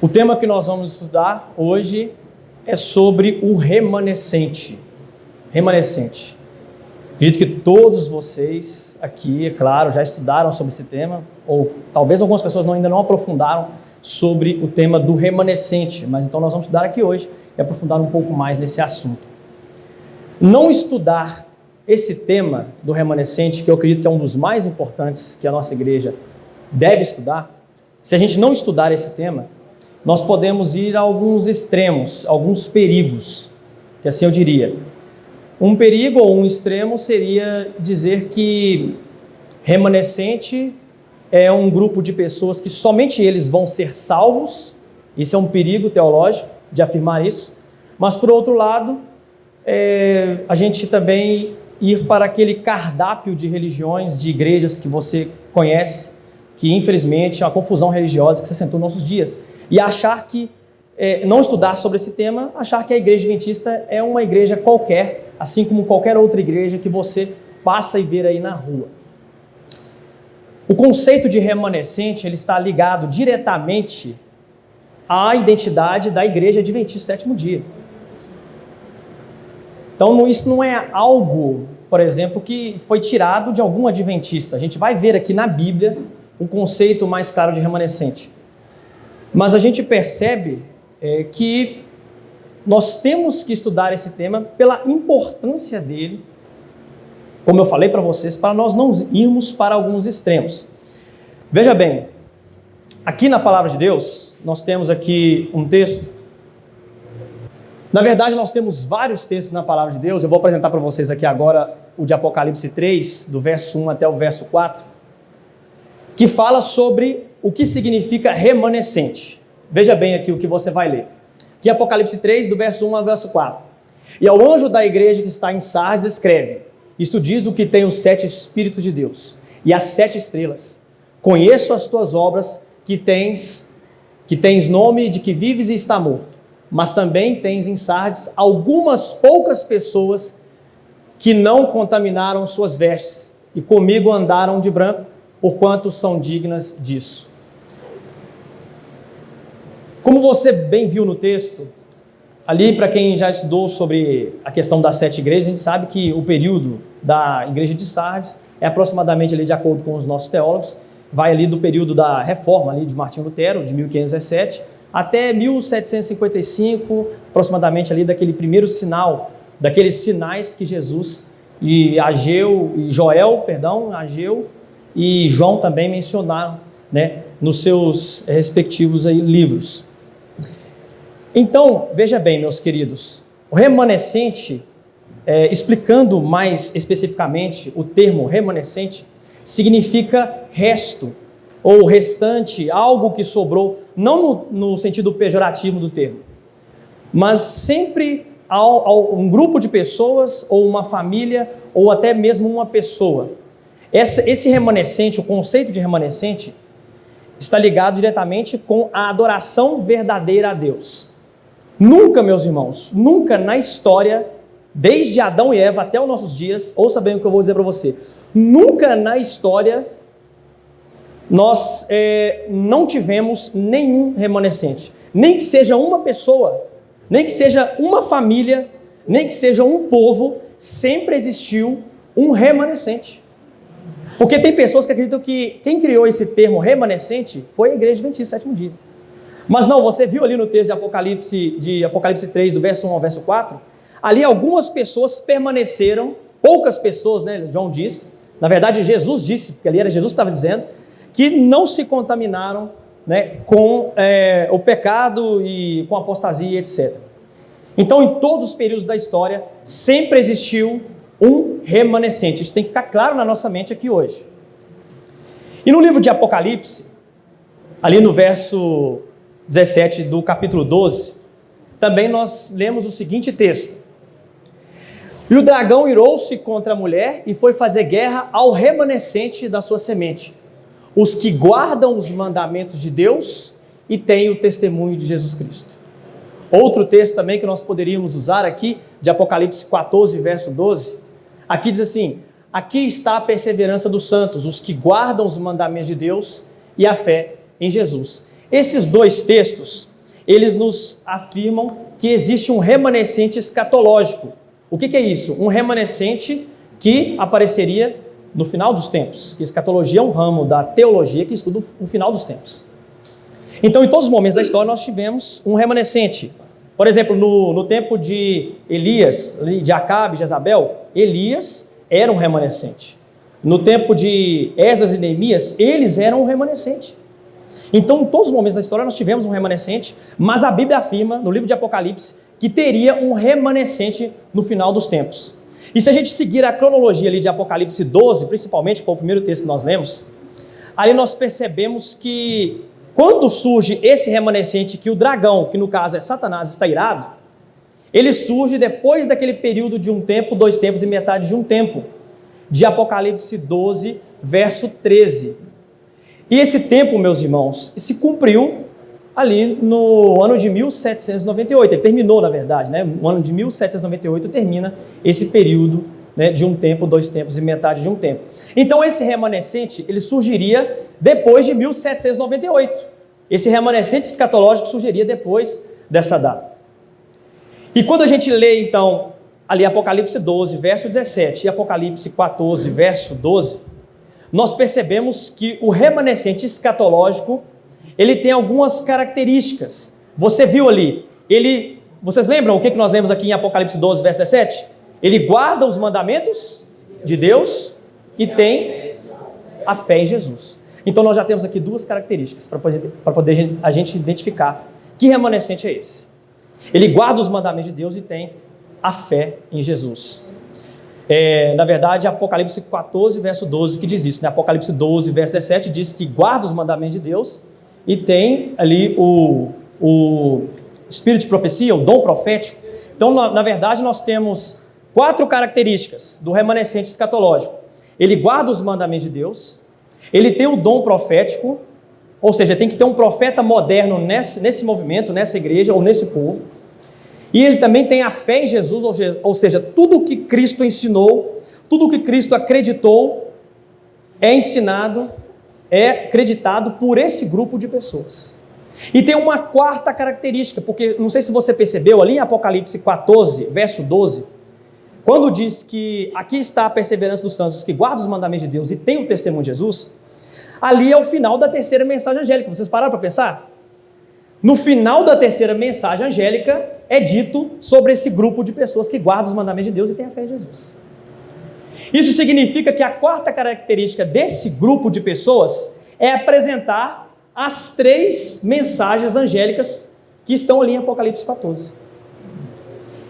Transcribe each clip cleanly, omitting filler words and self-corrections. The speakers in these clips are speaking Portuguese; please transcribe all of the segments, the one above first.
O tema que nós vamos estudar hoje é sobre o remanescente. Remanescente. Acredito que todos vocês aqui, é claro, já estudaram sobre esse tema, ou talvez algumas pessoas ainda não aprofundaram sobre o tema do remanescente, mas então nós vamos estudar aqui hoje e aprofundar um pouco mais nesse assunto. Não estudar esse tema do remanescente, que eu acredito que é um dos mais importantes que a nossa igreja deve estudar, se a gente não estudar esse tema, nós podemos ir a alguns extremos, alguns perigos, que assim eu diria. Um perigo ou um extremo seria dizer que remanescente é um grupo de pessoas que somente eles vão ser salvos. Isso é um perigo teológico de afirmar isso. Mas, por outro lado, a gente também ir para aquele cardápio de religiões, de igrejas que você conhece, que infelizmente é uma confusão religiosa que se assentou nos nossos dias. E achar que, não estudar sobre esse tema, achar que a igreja adventista é uma igreja qualquer, assim como qualquer outra igreja que você passa e vê aí na rua. O conceito de remanescente, ele está ligado diretamente à identidade da igreja adventista do sétimo dia. Então, isso não é algo, por exemplo, que foi tirado de algum adventista. A gente vai ver aqui na Bíblia um conceito mais claro de remanescente. Mas a gente percebe que nós temos que estudar esse tema pela importância dele, como eu falei para vocês, para nós não irmos para alguns extremos. Veja bem, aqui na Palavra de Deus, nós temos aqui um texto. Na verdade, nós temos vários textos na Palavra de Deus. Eu vou apresentar para vocês aqui agora o de Apocalipse 3, do verso 1 até o verso 4, que fala sobre o que significa remanescente. Veja bem aqui o que você vai ler. Aqui Apocalipse 3, do verso 1 ao verso 4. E ao anjo da igreja que está em Sardes escreve: isto diz o que tem os 7 Espíritos de Deus e as 7 estrelas. Conheço as tuas obras, que tens nome de que vives e está morto, mas também tens em Sardes algumas poucas pessoas que não contaminaram suas vestes e comigo andaram de branco, porquanto são dignas disso. Como você bem viu no texto, ali para quem já estudou sobre a questão das 7 igrejas, a gente sabe que o período da igreja de Sardes é aproximadamente, ali, de acordo com os nossos teólogos, vai ali do período da reforma ali de Martinho Lutero, de 1517, até 1755, aproximadamente ali daquele primeiro sinal, daqueles sinais que Jesus Ageu e João também mencionaram, né, nos seus respectivos aí livros. Então, veja bem, meus queridos, o remanescente, explicando mais especificamente o termo remanescente, significa resto ou restante, algo que sobrou, não no sentido pejorativo do termo, mas sempre um grupo de pessoas ou uma família ou até mesmo uma pessoa. Esse remanescente, o conceito de remanescente, está ligado diretamente com a adoração verdadeira a Deus. Nunca, meus irmãos, nunca na história, desde Adão e Eva até os nossos dias, ouça bem o que eu vou dizer para você, nunca na história nós não tivemos nenhum remanescente. Nem que seja uma pessoa, nem que seja uma família, nem que seja um povo, sempre existiu um remanescente. Porque tem pessoas que acreditam que quem criou esse termo remanescente foi a igreja adventista do sétimo dia. Mas não, você viu ali no texto de Apocalipse 3, do verso 1 ao verso 4, ali algumas pessoas permaneceram, poucas pessoas, né, João disse, na verdade Jesus disse, porque ali era Jesus que estava dizendo, que não se contaminaram, né, com o pecado e com a apostasia, etc. Então, em todos os períodos da história, sempre existiu um remanescente. Isso tem que ficar claro na nossa mente aqui hoje. E no livro de Apocalipse, ali no verso 17 do capítulo 12, também nós lemos o seguinte texto: e o dragão irou-se contra a mulher e foi fazer guerra ao remanescente da sua semente, os que guardam os mandamentos de Deus e têm o testemunho de Jesus Cristo. Outro texto também que nós poderíamos usar aqui, de Apocalipse 14, verso 12, aqui diz assim: aqui está a perseverança dos santos, os que guardam os mandamentos de Deus e a fé em Jesus. Esses dois textos, eles nos afirmam que existe um remanescente escatológico. O que é isso? Um remanescente que apareceria no final dos tempos. Escatologia é um ramo da teologia que estuda o final dos tempos. Então, em todos os momentos da história, nós tivemos um remanescente. Por exemplo, no tempo de Elias, de Acabe, de Jezabel, Elias era um remanescente. No tempo de Esdras e Neemias, eles eram um remanescente. Então, em todos os momentos da história, nós tivemos um remanescente, mas a Bíblia afirma, no livro de Apocalipse, que teria um remanescente no final dos tempos. E se a gente seguir a cronologia ali de Apocalipse 12, principalmente, que foi o primeiro texto que nós lemos, ali nós percebemos que quando surge esse remanescente, que o dragão, que no caso é Satanás, está irado, ele surge depois daquele período de um tempo, 2 tempos e metade de um tempo, de Apocalipse 12, verso 13. E esse tempo, meus irmãos, se cumpriu ali no ano de 1798, ele terminou, na verdade, né? No ano de 1798 termina esse período, né, de um tempo, 2 tempos e metade de um tempo. Então esse remanescente, ele surgiria depois de 1798. Esse remanescente escatológico surgiria depois dessa data. E quando a gente lê, então, ali Apocalipse 12, verso 17 e Apocalipse 14, verso 12, nós percebemos que o remanescente escatológico, ele tem algumas características. Você viu ali, vocês lembram o que nós lemos aqui em Apocalipse 12, verso 17? Ele guarda os mandamentos de Deus e tem a fé em Jesus. Então nós já temos aqui 2 características para poder a gente identificar que remanescente é esse. Ele guarda os mandamentos de Deus e tem a fé em Jesus. Na verdade, Apocalipse 14, verso 12 que diz isso, né? Apocalipse 12, verso 17 diz que guarda os mandamentos de Deus e tem ali o espírito de profecia, o dom profético. Então, na verdade, nós temos 4 características do remanescente escatológico. Ele guarda os mandamentos de Deus, ele tem o dom profético, ou seja, tem que ter um profeta moderno nesse movimento, nessa igreja ou nesse povo. E ele também tem a fé em Jesus, ou seja, tudo o que Cristo ensinou, tudo o que Cristo acreditou, é ensinado, é acreditado por esse grupo de pessoas. E tem uma 4ª característica, porque não sei se você percebeu ali em Apocalipse 14, verso 12, quando diz que aqui está a perseverança dos santos, que guardam os mandamentos de Deus e tem o testemunho de Jesus, ali é o final da 3ª mensagem angélica. Vocês pararam para pensar? No final da 3ª mensagem angélica é dito sobre esse grupo de pessoas que guardam os mandamentos de Deus e tem a fé em Jesus. Isso significa que a 4ª característica desse grupo de pessoas é apresentar as 3 mensagens angélicas que estão ali em Apocalipse 14.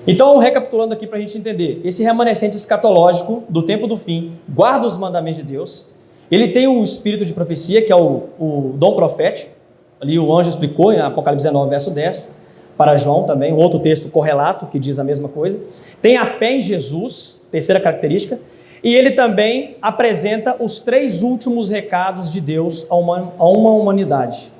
Então, recapitulando aqui para a gente entender, esse remanescente escatológico do tempo do fim guarda os mandamentos de Deus, ele tem o espírito de profecia, que é o dom profético, ali o anjo explicou em Apocalipse 19, verso 10, para João também, um outro texto correlato que diz a mesma coisa, tem a fé em Jesus, 3ª característica, e ele também apresenta os 3 últimos recados de Deus a uma humanidade.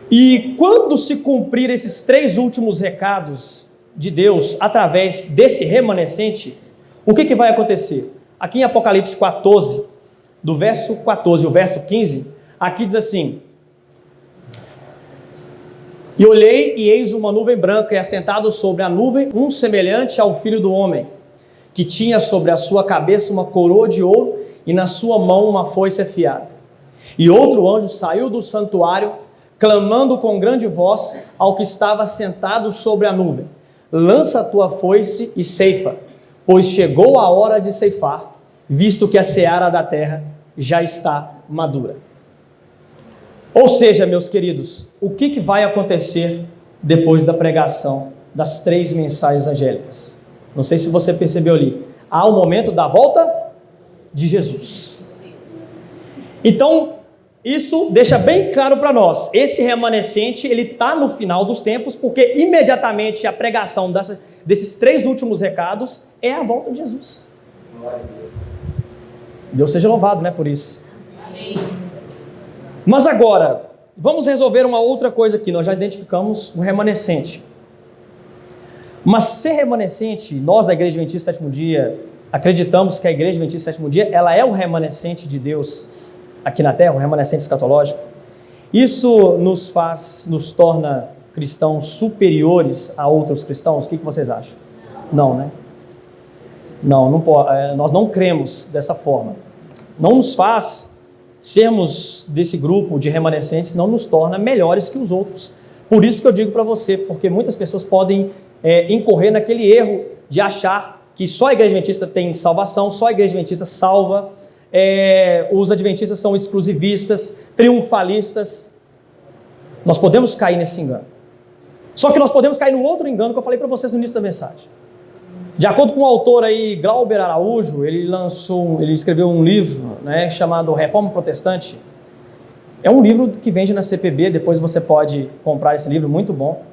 E quando se cumprir esses 3 últimos recados de Deus através desse remanescente, o que vai acontecer? Aqui em Apocalipse 14, do verso 14 ao verso 15, aqui diz assim: E olhei, e eis uma nuvem branca, e assentado sobre a nuvem, um semelhante ao Filho do Homem, que tinha sobre a sua cabeça uma coroa de ouro, e na sua mão uma foice afiada. E outro anjo saiu do santuário, clamando com grande voz ao que estava sentado sobre a nuvem: Lança a tua foice e ceifa, pois chegou a hora de ceifar, visto que a seara da terra já está madura. Ou seja, meus queridos, o que vai acontecer depois da pregação das 3 mensagens angélicas? Não sei se você percebeu ali. Há o momento da volta de Jesus. Então, isso deixa bem claro para nós. Esse remanescente, ele está no final dos tempos, porque imediatamente a pregação desses 3 últimos recados é a volta de Jesus. Glória a Deus. Deus seja louvado, né, por isso. Amém. Mas agora, vamos resolver uma outra coisa aqui. Nós já identificamos o remanescente. Mas ser remanescente, nós da Igreja Adventista Sétimo Dia, acreditamos que a Igreja Adventista Sétimo Dia, ela é o remanescente de Deus aqui na Terra, um remanescente escatológico. Isso nos torna cristãos superiores a outros cristãos? O que vocês acham? Não, né? Não, nós não cremos dessa forma. Não nos faz sermos desse grupo de remanescentes, não nos torna melhores que os outros. Por isso que eu digo para você, porque muitas pessoas podem incorrer naquele erro de achar que só a igreja adventista tem salvação, só a igreja adventista salva, os adventistas são exclusivistas, triunfalistas. Nós podemos cair nesse engano. Só que nós podemos cair no outro engano que eu falei para vocês no início da mensagem. De acordo com o autor aí, Glauber Araújo, ele escreveu um livro, né, chamado Reforma Protestante. É um livro que vende na CPB, depois você pode comprar esse livro, muito bom.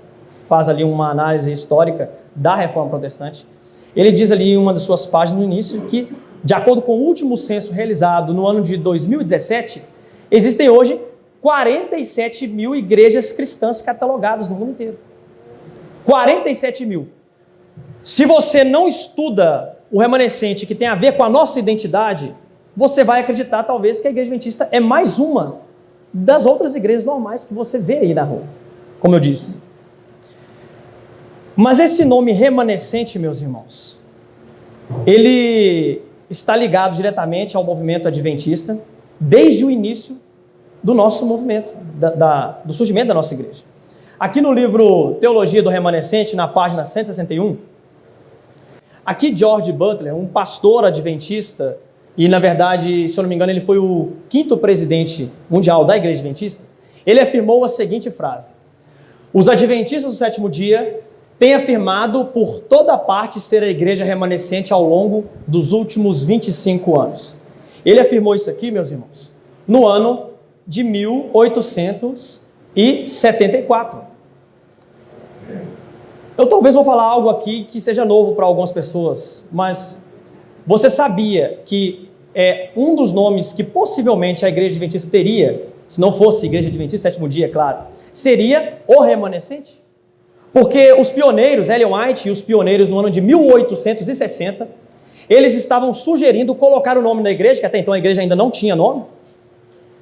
Faz ali uma análise histórica da Reforma Protestante. Ele diz ali em uma das suas páginas no início que, de acordo com o último censo realizado no ano de 2017, existem hoje 47 mil igrejas cristãs catalogadas no mundo inteiro. 47 mil. Se você não estuda o remanescente que tem a ver com a nossa identidade, você vai acreditar talvez que a igreja adventista é mais uma das outras igrejas normais que você vê aí na rua, como eu disse. Mas esse nome remanescente, meus irmãos, ele está ligado diretamente ao movimento adventista desde o início do nosso movimento, do surgimento da nossa igreja. Aqui no livro Teologia do Remanescente, na página 161, aqui George Butler, um pastor adventista, e na verdade, se eu não me engano, ele foi o 5º presidente mundial da igreja adventista, ele afirmou a seguinte frase: os adventistas do sétimo dia têm afirmado por toda parte ser a igreja remanescente ao longo dos últimos 25 anos. Ele afirmou isso aqui, meus irmãos, no ano de 1874. Eu talvez vou falar algo aqui que seja novo para algumas pessoas, mas você sabia que um dos nomes que possivelmente a igreja adventista teria, se não fosse igreja adventista sétimo dia, claro, seria o remanescente? Porque os pioneiros, Ellen White e os pioneiros no ano de 1860, eles estavam sugerindo colocar o nome da igreja, que até então a igreja ainda não tinha nome,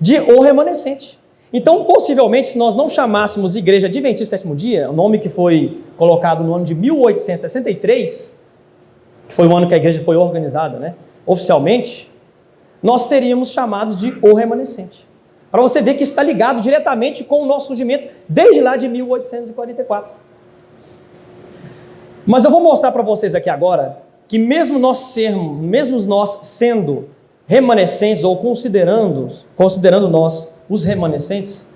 de o remanescente. Então, possivelmente, se nós não chamássemos Igreja Adventista Sétimo Dia, o nome que foi colocado no ano de 1863, que foi o ano que a igreja foi organizada, né, oficialmente, nós seríamos chamados de o remanescente. Para você ver que isso está ligado diretamente com o nosso surgimento desde lá de 1844. Mas eu vou mostrar para vocês aqui agora que mesmo nós sendo remanescentes ou considerando nós os remanescentes,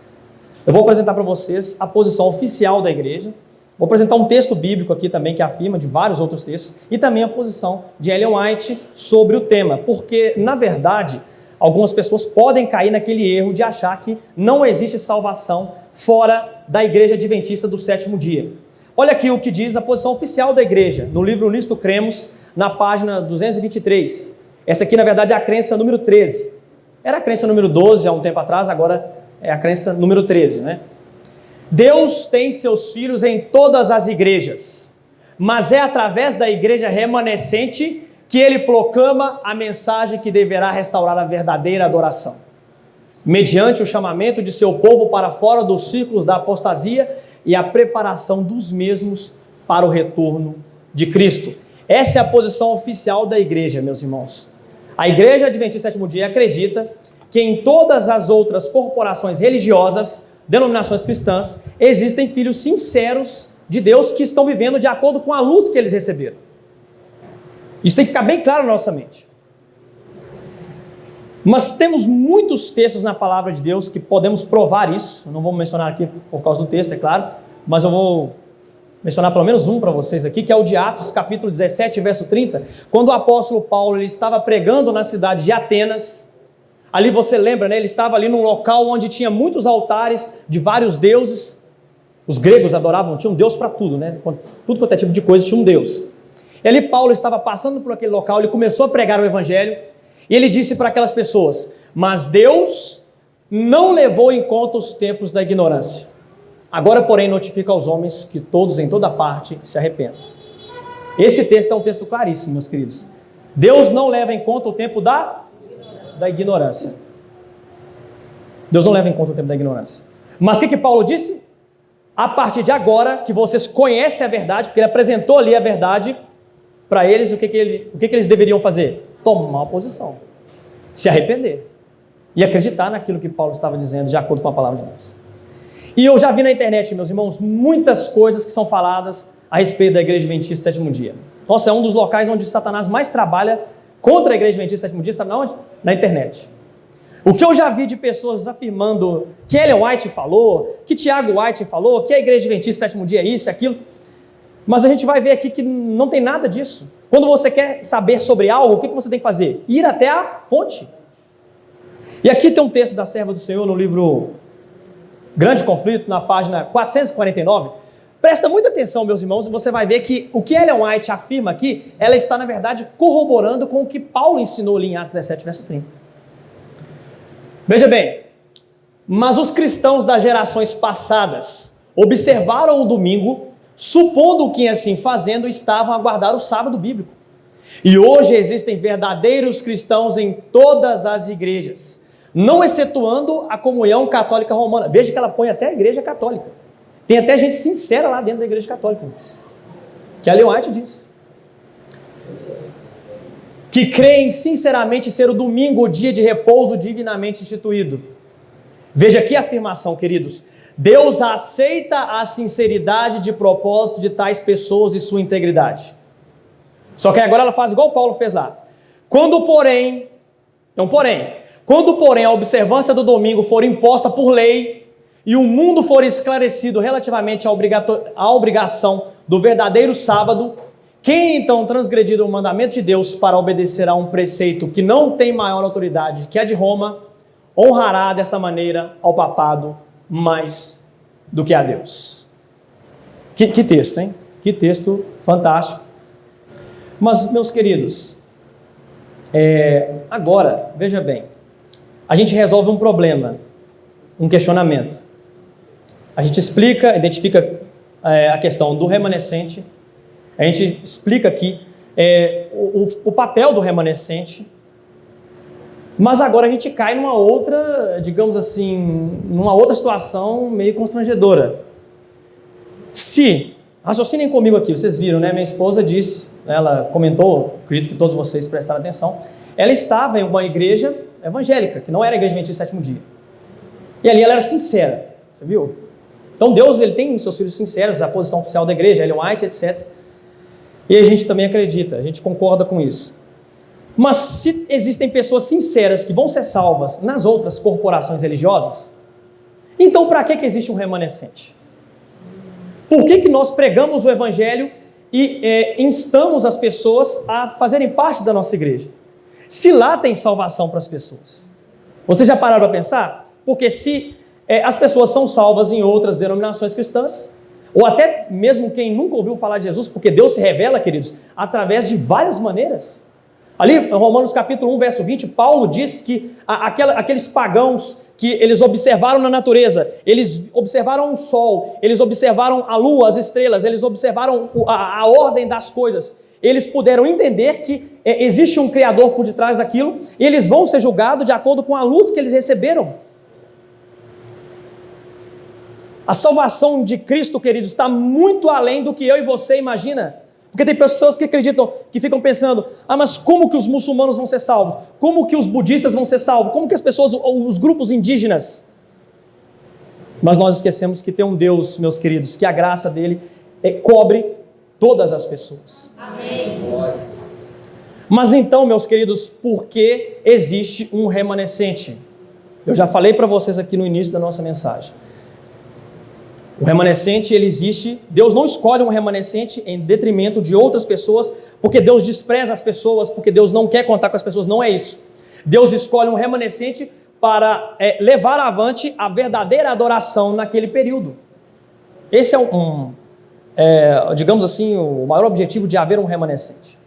eu vou apresentar para vocês a posição oficial da igreja, vou apresentar um texto bíblico aqui também que afirma de vários outros textos, e também a posição de Ellen White sobre o tema, porque, na verdade, algumas pessoas podem cair naquele erro de achar que não existe salvação fora da igreja adventista do sétimo dia. Olha aqui o que diz a posição oficial da igreja, no livro Nisto Cremos, na página 223. Essa aqui, na verdade, é a crença número 13. Era a crença número 12 há um tempo atrás, agora é a crença número 13, né? Deus tem seus filhos em todas as igrejas, mas é através da igreja remanescente que ele proclama a mensagem que deverá restaurar a verdadeira adoração. Mediante o chamamento de seu povo para fora dos círculos da apostasia e a preparação dos mesmos para o retorno de Cristo. Essa é a posição oficial da igreja, meus irmãos. A igreja adventista sétimo dia acredita que em todas as outras corporações religiosas, denominações cristãs, existem filhos sinceros de Deus que estão vivendo de acordo com a luz que eles receberam. Isso tem que ficar bem claro na nossa mente. Mas temos muitos textos na palavra de Deus que podemos provar isso. Não vou mencionar aqui por causa do texto, é claro, mas eu vou mencionar pelo menos um para vocês aqui, que é o de Atos, capítulo 17, verso 30, quando o apóstolo Paulo ele estava pregando na cidade de Atenas. Ali você lembra, né? Ele estava ali num local onde tinha muitos altares de vários deuses. Os gregos adoravam, tinha um deus para tudo, né? Tudo quanto é tipo de coisa tinha um deus. E ali Paulo estava passando por aquele local, ele começou a pregar o evangelho, e ele disse para aquelas pessoas: mas Deus não levou em conta os tempos da ignorância. Agora, porém, notifica aos homens que todos em toda parte se arrependam. Esse texto é um texto claríssimo, meus queridos. Deus não leva em conta o tempo da ignorância. Deus não leva em conta o tempo da ignorância. Mas o que Paulo disse? a partir de agora que vocês conhecem a verdade, porque ele apresentou ali a verdade para eles, o que eles deveriam fazer? Tomar uma posição, se arrepender e acreditar naquilo que Paulo estava dizendo, de acordo com a palavra de Deus. E eu já vi na internet, meus irmãos, muitas coisas que são faladas a respeito da Igreja Adventista do Sétimo Dia. Nossa, é um dos locais onde Satanás mais trabalha contra a Igreja Adventista do Sétimo Dia, sabe na onde? Na internet. O que eu já vi de pessoas afirmando que Ellen White falou, que Tiago White falou, que a Igreja Adventista do Sétimo Dia é isso e aquilo, mas a gente vai ver aqui que não tem nada disso. Quando você quer saber sobre algo, o que você tem que fazer? Ir até a fonte. E aqui tem um texto da Serva do Senhor no livro Grande Conflito, na página 449. Presta muita atenção, meus irmãos, e você vai ver que o que Ellen White afirma aqui, ela está, na verdade, corroborando com o que Paulo ensinou ali em Atos 17, verso 30. Veja bem, mas os cristãos das gerações passadas observaram o domingo, supondo que assim fazendo estavam a guardar o sábado bíblico. E hoje existem verdadeiros cristãos em todas as igrejas, não excetuando a comunhão católica romana. Veja que ela põe até a igreja católica. Tem até gente sincera lá dentro da igreja católica, que a Ellen White diz. Que creem sinceramente ser o domingo o dia de repouso divinamente instituído. Veja aqui a afirmação, queridos. Deus aceita a sinceridade de propósito de tais pessoas e sua integridade. Só que agora ela faz igual Paulo fez lá. Quando, porém, a observância do domingo for imposta por lei e o mundo for esclarecido relativamente à obrigação do verdadeiro sábado, quem então transgredir o mandamento de Deus para obedecer a um preceito que não tem maior autoridade que a de Roma, honrará desta maneira ao papado mais do que a Deus. Que texto, hein? Que texto fantástico. Mas, meus queridos, agora, veja bem, a gente resolve um problema, um questionamento. A gente identifica a questão do remanescente. A gente explica aqui o papel do remanescente, mas agora a gente cai numa outra, digamos assim, numa outra situação meio constrangedora. Raciocinem comigo aqui, vocês viram, né? Minha esposa disse, ela comentou, acredito que todos vocês prestaram atenção, ela estava em uma igreja evangélica, que não era a Igreja Adventista do Sétimo Dia. E ali ela era sincera, você viu? Então Deus, ele tem seus filhos sinceros, a posição oficial da igreja, Ellen White, etc. E a gente também acredita, a gente concorda com isso. Mas se existem pessoas sinceras que vão ser salvas nas outras corporações religiosas, então para que existe um remanescente? Por que nós pregamos o evangelho e instamos as pessoas a fazerem parte da nossa igreja? Se lá tem salvação para as pessoas. Vocês já pararam para pensar? Porque se as pessoas são salvas em outras denominações cristãs, ou até mesmo quem nunca ouviu falar de Jesus, porque Deus se revela, queridos, através de várias maneiras. Ali, em Romanos capítulo 1, verso 20, Paulo diz que aqueles pagãos que eles observaram na natureza, eles observaram o sol, eles observaram a lua, as estrelas, eles observaram a ordem das coisas, eles puderam entender que existe um Criador por detrás daquilo, e eles vão ser julgados de acordo com a luz que eles receberam. A salvação de Cristo, queridos, está muito além do que eu e você imagina. Porque tem pessoas que acreditam, que ficam pensando, mas como que os muçulmanos vão ser salvos? Como que os budistas vão ser salvos? Como que as pessoas, os grupos indígenas? Mas nós esquecemos que tem um Deus, meus queridos, que a graça dele cobre todas as pessoas. Amém. Mas então, meus queridos, por que existe um remanescente? Eu já falei para vocês aqui no início da nossa mensagem. O remanescente, ele existe. Deus não escolhe um remanescente em detrimento de outras pessoas, porque Deus despreza as pessoas, porque Deus não quer contar com as pessoas, não é isso. Deus escolhe um remanescente para levar avante a verdadeira adoração naquele período. Esse digamos assim, o maior objetivo de haver um remanescente.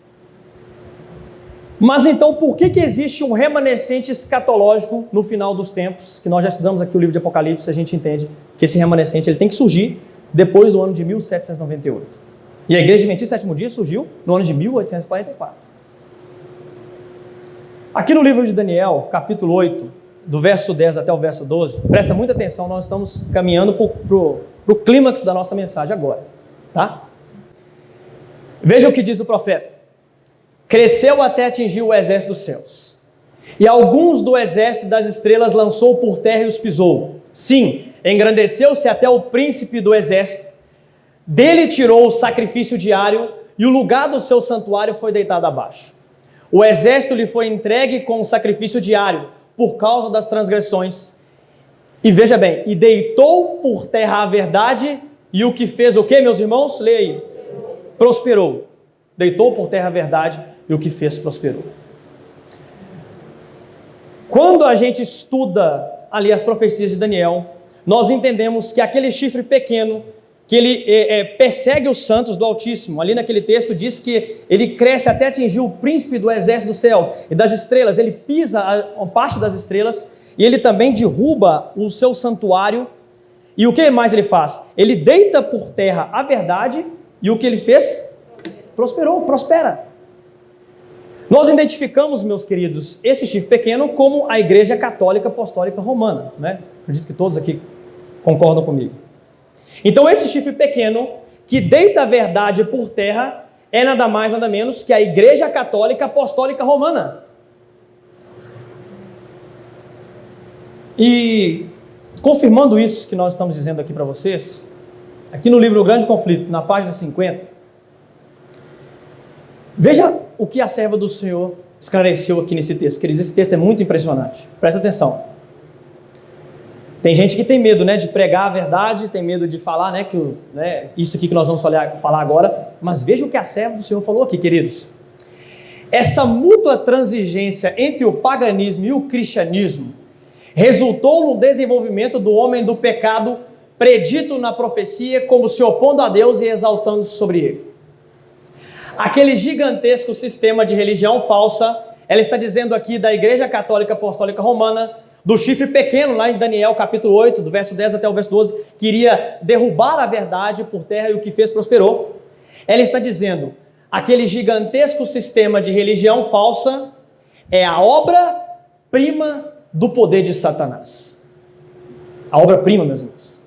Mas então, por que existe um remanescente escatológico no final dos tempos? Que nós já estudamos aqui o livro de Apocalipse, a gente entende que esse remanescente ele tem que surgir depois do ano de 1798. E a Igreja Adventista do Sétimo Dia surgiu no ano de 1844. Aqui no livro de Daniel, capítulo 8, do verso 10 até o verso 12, presta muita atenção, nós estamos caminhando para para o clímax da nossa mensagem agora, tá? Veja o que diz o profeta. Cresceu até atingir o exército dos céus, e alguns do exército das estrelas lançou por terra e os pisou. Sim, engrandeceu-se até o príncipe do exército, dele tirou o sacrifício diário, e o lugar do seu santuário foi deitado abaixo. O exército lhe foi entregue com o sacrifício diário, por causa das transgressões. E veja bem, e deitou por terra a verdade, e o que fez o quê, meus irmãos? Leia aí. Prosperou. Deitou por terra a verdade, e o que fez prosperou. Quando a gente estuda ali as profecias de Daniel, nós entendemos que aquele chifre pequeno, que ele persegue os santos do Altíssimo, ali naquele texto diz que ele cresce até atingir o príncipe do exército do céu e das estrelas, ele pisa uma parte das estrelas e ele também derruba o seu santuário. E o que mais ele faz? Ele deita por terra a verdade e o que ele fez? Prosperou, prospera. Nós identificamos, meus queridos, esse chifre pequeno como a Igreja Católica Apostólica Romana, né? Acredito que todos aqui concordam comigo. Então esse chifre pequeno, que deita a verdade por terra, é nada mais, nada menos que a Igreja Católica Apostólica Romana. E confirmando isso que nós estamos dizendo aqui para vocês, aqui no livro O Grande Conflito, na página 50, veja o que a serva do Senhor esclareceu aqui nesse texto. Queridos, esse texto é muito impressionante. Presta atenção. Tem gente que tem medo, né, de pregar a verdade, tem medo de falar, isso aqui que nós vamos falar agora, mas veja o que a serva do Senhor falou aqui, queridos. Essa mútua transigência entre o paganismo e o cristianismo resultou no desenvolvimento do homem do pecado predito na profecia como se opondo a Deus e exaltando-se sobre ele. Aquele gigantesco sistema de religião falsa, ela está dizendo aqui da Igreja Católica Apostólica Romana, do chifre pequeno, lá em Daniel capítulo 8, do verso 10 até o verso 12, que iria derrubar a verdade por terra e o que fez prosperou. Ela está dizendo, aquele gigantesco sistema de religião falsa é a obra-prima do poder de Satanás. A obra-prima, meus irmãos.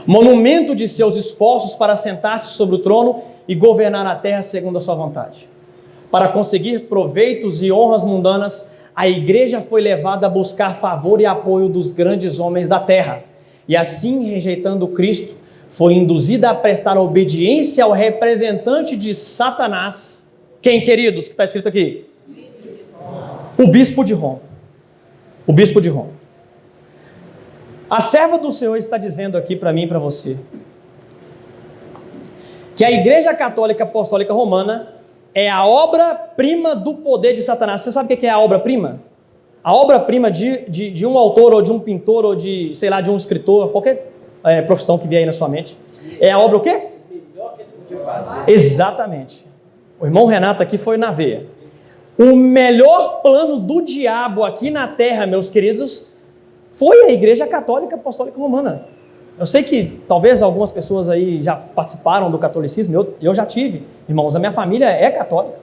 Monumento de seus esforços para sentar-se sobre o trono e governar a terra segundo a sua vontade. Para conseguir proveitos e honras mundanas, a igreja foi levada a buscar favor e apoio dos grandes homens da terra. E assim, rejeitando Cristo, foi induzida a prestar obediência ao representante de Satanás. Quem, queridos, que está escrito aqui? O bispo de Roma. O bispo de Roma. A serva do Senhor está dizendo aqui para mim e para você que a Igreja Católica Apostólica Romana é a obra-prima do poder de Satanás. Você sabe o que é a obra-prima? A obra-prima de um autor, ou de um pintor, ou de, sei lá, de um escritor, qualquer profissão que vier aí na sua mente. É a obra o quê? Melhor que ele podia fazer. Exatamente. O irmão Renato aqui foi na veia. O melhor plano do diabo aqui na terra, meus queridos, foi a Igreja Católica Apostólica Romana. Eu sei que talvez algumas pessoas aí já participaram do catolicismo, eu já tive, irmãos, a minha família é católica,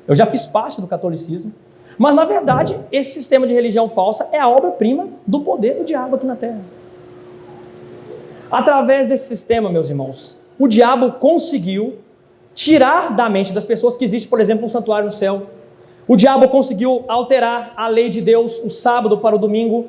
eu já fiz parte do catolicismo, mas na verdade esse sistema de religião falsa é a obra-prima do poder do diabo aqui na terra. Através desse sistema, meus irmãos, o diabo conseguiu tirar da mente das pessoas que existe, por exemplo, um santuário no céu. O diabo conseguiu alterar a lei de Deus, o sábado para o domingo.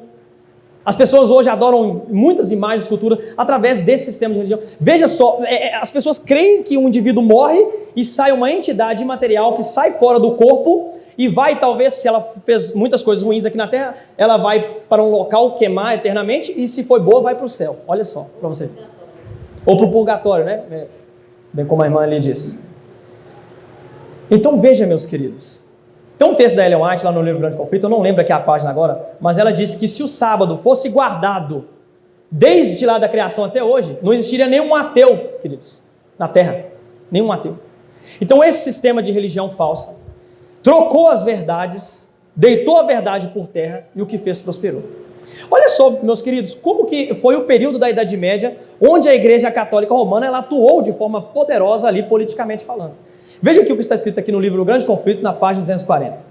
As pessoas hoje adoram muitas imagens de escultura através desse sistema de religião. Veja só, as pessoas creem que um indivíduo morre e sai uma entidade imaterial que sai fora do corpo e vai, talvez, se ela fez muitas coisas ruins aqui na terra, ela vai para um local queimar eternamente e, se foi boa, vai para o céu. Olha só, para você. Ou para o purgatório, né? Bem como a irmã ali disse. Então veja, meus queridos. Tem um texto da Ellen White lá no livro Grande Conflito, eu não lembro aqui a página agora, mas ela disse que se o sábado fosse guardado desde lá da criação até hoje, não existiria nenhum ateu, queridos, na terra. Nenhum ateu. Então esse sistema de religião falsa trocou as verdades, deitou a verdade por terra e o que fez prosperou. Olha só, meus queridos, como que foi o período da Idade Média onde a Igreja Católica Romana ela atuou de forma poderosa ali politicamente falando. Veja aqui o que está escrito aqui no livro O Grande Conflito, na página 240.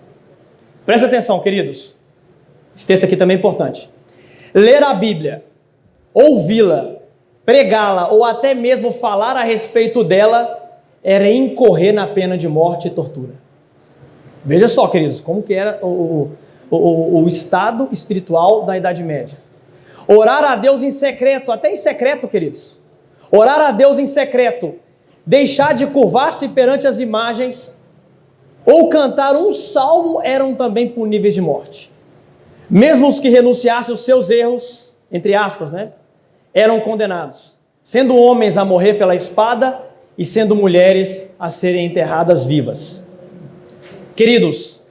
Presta atenção, queridos. Esse texto aqui também é importante. Ler a Bíblia, ouvi-la pregá-la ou até mesmo falar a respeito dela era incorrer na pena de morte e tortura. Veja só, queridos, como que era o estado espiritual da Idade Média. Orar a Deus em secreto, até em secreto, queridos. Orar a Deus em secreto, deixar de curvar-se perante as imagens, ou cantar um salmo eram também puníveis de morte. Mesmo os que renunciassem os seus erros, entre aspas, eram condenados, sendo homens a morrer pela espada e sendo mulheres a serem enterradas vivas. Queridos,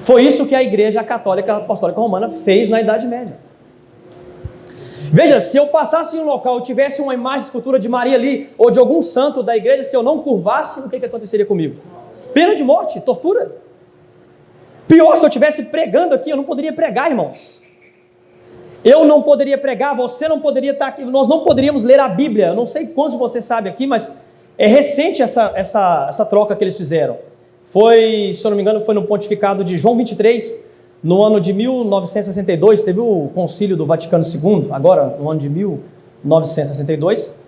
foi isso que a Igreja Católica Apostólica Romana fez na Idade Média. Veja, se eu passasse em um local e tivesse uma imagem de escultura de Maria ali, ou de algum santo da igreja, se eu não curvasse, o que aconteceria comigo? Pena de morte, tortura. Pior, se eu estivesse pregando aqui, eu não poderia pregar, irmãos. Eu não poderia pregar, você não poderia estar aqui, nós não poderíamos ler a Bíblia. Eu não sei quantos de vocês sabem aqui, mas é recente essa troca que eles fizeram. Foi, se eu não me engano, foi no pontificado de João 23, no ano de 1962, teve o concílio do Vaticano II, agora no ano de 1962,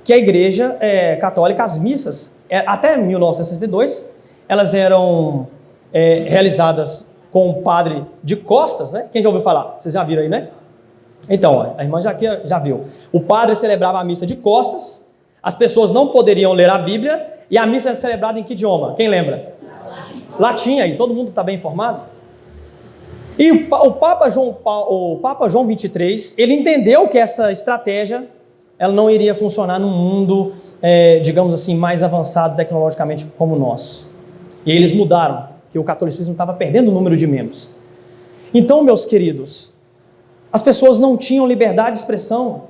que a Igreja Católica, as missas, até 1962, elas eram realizadas com o padre de costas, Quem já ouviu falar? Vocês já viram aí, Então, a irmã já viu. O padre celebrava a missa de costas, as pessoas não poderiam ler a Bíblia, e a missa era celebrada em que idioma? Quem lembra? Latim, aí todo mundo está bem informado? E o Papa João 23, ele entendeu que essa estratégia, ela não iria funcionar num mundo, digamos assim, mais avançado tecnologicamente como o nosso. E eles mudaram, que o catolicismo estava perdendo o número de membros. Então, meus queridos, as pessoas não tinham liberdade de expressão,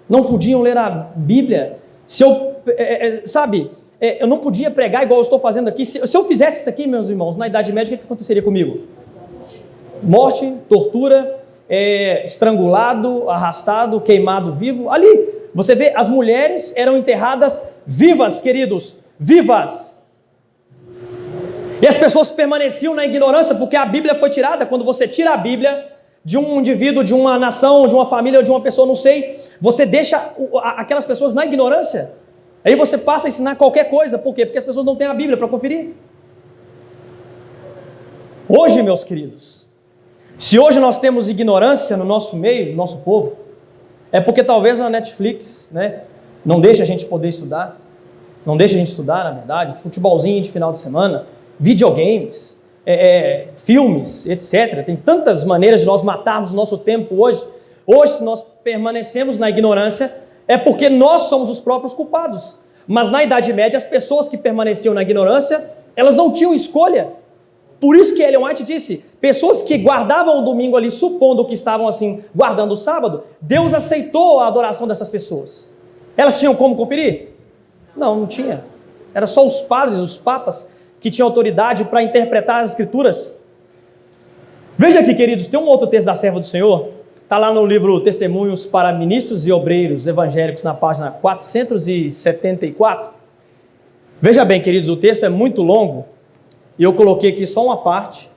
não podiam ler a Bíblia. Eu não podia pregar igual eu estou fazendo aqui. Se eu fizesse isso aqui, meus irmãos, na Idade Média, o que aconteceria comigo? Morte, tortura, estrangulado, arrastado, queimado vivo. Ali, você vê, as mulheres eram enterradas vivas, queridos, vivas. E as pessoas permaneciam na ignorância, porque a Bíblia foi tirada. Quando você tira a Bíblia de um indivíduo, de uma nação, de uma família, ou de uma pessoa, não sei, você deixa aquelas pessoas na ignorância. Aí você passa a ensinar qualquer coisa. Por quê? Porque as pessoas não têm a Bíblia para conferir. Hoje, meus queridos, se hoje nós temos ignorância no nosso meio, no nosso povo, é porque talvez a Netflix, não deixa a gente poder estudar, não deixa a gente estudar, na verdade, futebolzinho de final de semana, videogames, filmes, etc. Tem tantas maneiras de nós matarmos o nosso tempo hoje. Hoje, se nós permanecemos na ignorância, é porque nós somos os próprios culpados. Mas na Idade Média, as pessoas que permaneciam na ignorância, elas não tinham escolha. Por isso que Ellen White disse, pessoas que guardavam o domingo ali, supondo que estavam assim, guardando o sábado, Deus aceitou a adoração dessas pessoas. Elas tinham como conferir? Não tinha. Era só os padres, os papas, que tinham autoridade para interpretar as escrituras. Veja aqui, queridos, tem um outro texto da Serva do Senhor, está lá no livro Testemunhos para Ministros e Obreiros Evangélicos, na página 474. Veja bem, queridos, o texto é muito longo, e eu coloquei aqui só uma parte,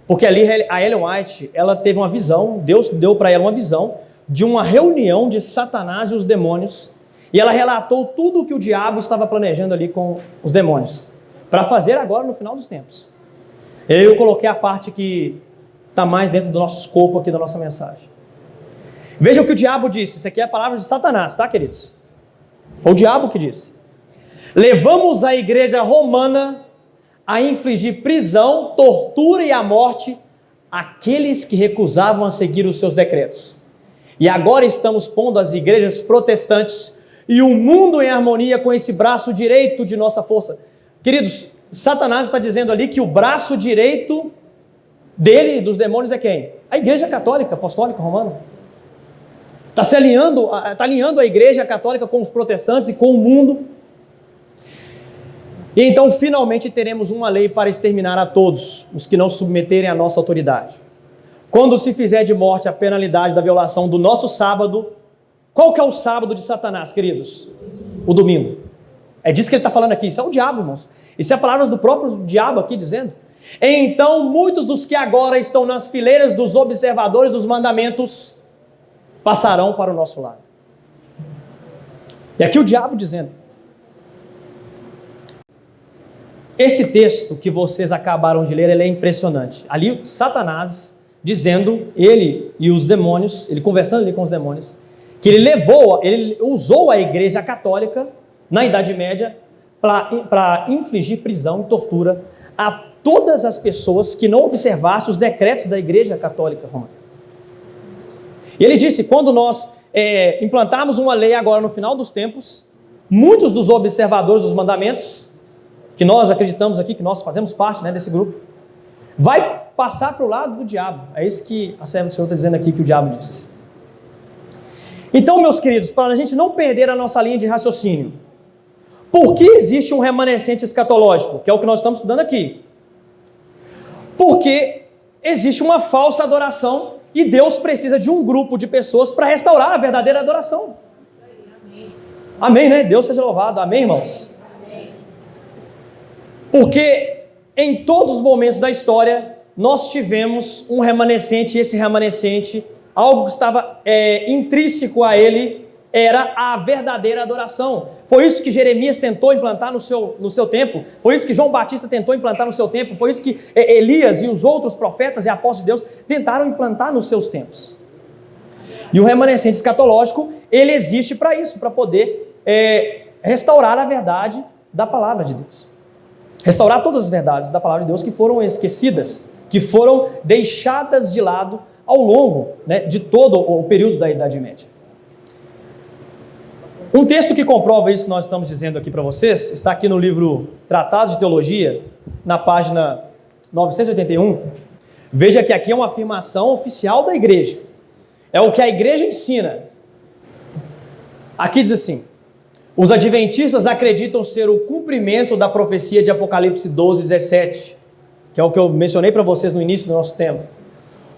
porque ali a Ellen White, ela teve uma visão, Deus deu para ela uma visão de uma reunião de Satanás e os demônios, e ela relatou tudo o que o diabo estava planejando ali com os demônios, para fazer agora no final dos tempos. Eu coloquei a parte que está mais dentro do nosso escopo aqui da nossa mensagem. Veja o que o diabo disse, isso aqui é a palavra de Satanás, tá, queridos? Foi o diabo que disse. Levamos a igreja romana a infligir prisão, tortura e a morte àqueles que recusavam a seguir os seus decretos. E agora estamos pondo as igrejas protestantes e o mundo em harmonia com esse braço direito de nossa força. Queridos, Satanás está dizendo ali que o braço direito dele, dos demônios, é quem? A Igreja Católica, Apostólica Romana. Está alinhando a Igreja Católica com os protestantes e com o mundo. E então, finalmente, teremos uma lei para exterminar a todos os que não submeterem à nossa autoridade. Quando se fizer de morte a penalidade da violação do nosso sábado, qual que é o sábado de Satanás, queridos? O domingo. É disso que ele está falando aqui. Isso é o diabo, irmãos. Isso é palavras do próprio diabo aqui dizendo. Então, muitos dos que agora estão nas fileiras dos observadores dos mandamentos passarão para o nosso lado. E aqui o diabo dizendo. Esse texto que vocês acabaram de ler, ele é impressionante. Ali, Satanás dizendo, ele e os demônios, ele conversando ali com os demônios, que ele usou a igreja católica, na Idade Média, para infligir prisão e tortura a todas as pessoas que não observassem os decretos da igreja católica romana. E ele disse, quando nós implantarmos uma lei agora no final dos tempos, muitos dos observadores dos mandamentos, que nós acreditamos aqui, que nós fazemos parte, né, desse grupo, vai passar para o lado do diabo. É isso que a serva do Senhor está dizendo aqui, que o diabo disse. Então, meus queridos, para a gente não perder a nossa linha de raciocínio, por que existe um remanescente escatológico? Que é o que nós estamos estudando aqui. Porque existe uma falsa adoração e Deus precisa de um grupo de pessoas para restaurar a verdadeira adoração. Amém. Amém, né? Deus seja louvado. Amém, irmãos? Amém. Porque em todos os momentos da história, nós tivemos um remanescente, e esse remanescente, algo que estava intrínseco a ele, era a verdadeira adoração. Foi isso que Jeremias tentou implantar no seu tempo, foi isso que João Batista tentou implantar no seu tempo, foi isso que Elias e os outros profetas e apóstolos de Deus tentaram implantar nos seus tempos. E o remanescente escatológico, ele existe para isso, para poder restaurar a verdade da palavra de Deus. Restaurar todas as verdades da palavra de Deus que foram esquecidas, que foram deixadas de lado ao longo, né, de todo o período da Idade Média. Um texto que comprova isso que nós estamos dizendo aqui para vocês, está aqui no livro Tratado de Teologia, na página 981. Veja que aqui é uma afirmação oficial da igreja. É o que a igreja ensina. Aqui diz assim: os adventistas acreditam ser o cumprimento da profecia de Apocalipse 12, 17, que é o que eu mencionei para vocês no início do nosso tema.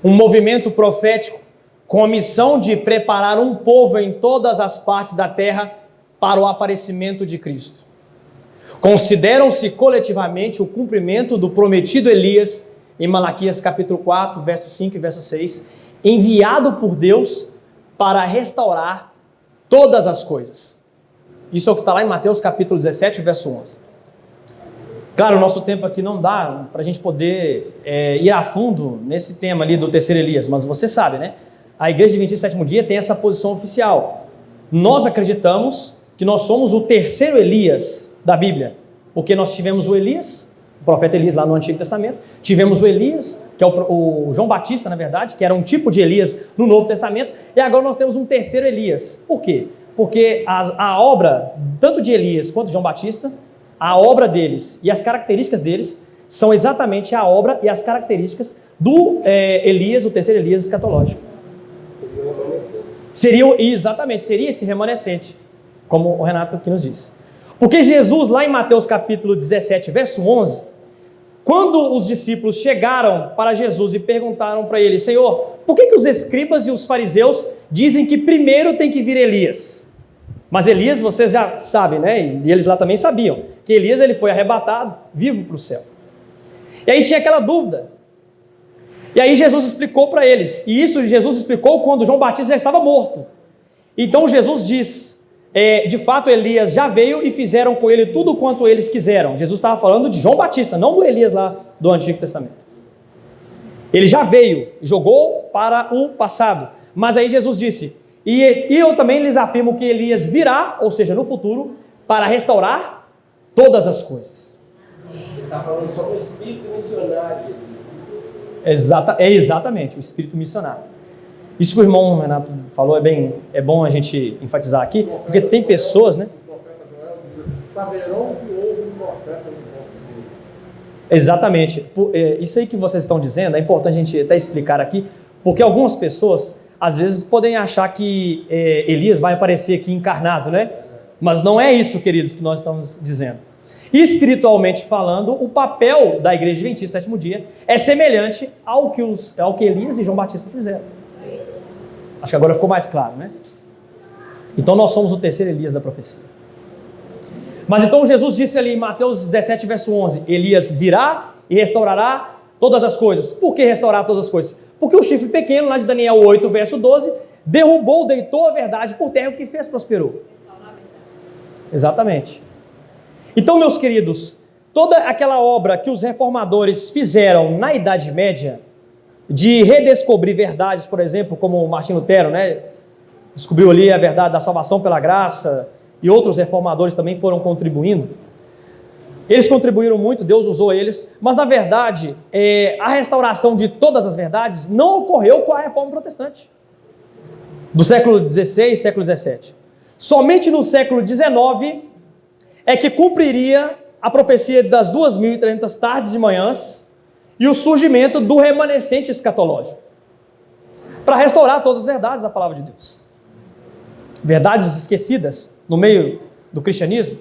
Um movimento profético com a missão de preparar um povo em todas as partes da terra para o aparecimento de Cristo. Consideram-se coletivamente o cumprimento do prometido Elias em Malaquias capítulo 4, verso 5 e verso 6, enviado por Deus para restaurar todas as coisas. Isso é o que está lá em Mateus capítulo 17, verso 11. Claro, o nosso tempo aqui não dá para a gente poder ir a fundo nesse tema ali do terceiro Elias, mas você sabe, né? A Igreja Adventista do Sétimo Dia tem essa posição oficial. Nós acreditamos que nós somos o terceiro Elias da Bíblia, porque nós tivemos o Elias, o profeta Elias lá no Antigo Testamento, tivemos o Elias, que é o João Batista, na verdade, que era um tipo de Elias no Novo Testamento, e agora nós temos um terceiro Elias. Por quê? Porque a obra, tanto de Elias quanto de João Batista, a obra deles e as características deles são exatamente a obra e as características do Elias, o terceiro Elias escatológico. Seria esse remanescente, como o Renato aqui nos disse. Porque Jesus, lá em Mateus capítulo 17, verso 11, quando os discípulos chegaram para Jesus e perguntaram para ele: Senhor, por que os escribas e os fariseus dizem que primeiro tem que vir Elias? Mas Elias, vocês já sabem, né? E eles lá também sabiam, que Elias ele foi arrebatado vivo para o céu. E aí tinha aquela dúvida. E aí Jesus explicou para eles, e isso Jesus explicou quando João Batista já estava morto. Então Jesus diz, de fato Elias já veio e fizeram com ele tudo quanto eles quiseram. Jesus estava falando de João Batista, não do Elias lá do Antigo Testamento. Ele já veio, jogou para o passado. Mas aí Jesus disse, e eu também lhes afirmo que Elias virá, ou seja, no futuro, para restaurar todas as coisas. Ele está falando sobre o espírito missionário. Exatamente, o espírito missionário. Isso que o irmão Renato falou é bom a gente enfatizar aqui, porque tem pessoas, né? O profeta Joel diz assim: saberão que houve um profeta no vosso meio. Exatamente. Isso aí que vocês estão dizendo, é importante a gente até explicar aqui, porque algumas pessoas, às vezes, podem achar que Elias vai aparecer aqui encarnado, né? Mas não é isso, queridos, que nós estamos dizendo. Espiritualmente falando, o papel da Igreja Adventista do Sétimo Dia é semelhante ao que Elias e João Batista fizeram. Acho que agora ficou mais claro, né? Então nós somos o terceiro Elias da profecia. Mas então Jesus disse ali em Mateus 17, verso 11, Elias virá e restaurará todas as coisas. Por que restaurar todas as coisas? Porque o chifre pequeno, lá de Daniel 8, verso 12, deitou a verdade por terra, o que fez prosperou. Exatamente. Então, meus queridos, toda aquela obra que os reformadores fizeram na Idade Média, de redescobrir verdades, por exemplo, como Martinho Lutero, né? Descobriu ali a verdade da salvação pela graça, e outros reformadores também foram contribuindo. Eles contribuíram muito, Deus usou eles, mas na verdade, a restauração de todas as verdades não ocorreu com a Reforma Protestante, do século XVI, século XVII. Somente no século XIX é que cumpriria a profecia das 2.300 tardes e manhãs e o surgimento do remanescente escatológico, para restaurar todas as verdades da palavra de Deus. Verdades esquecidas no meio do cristianismo.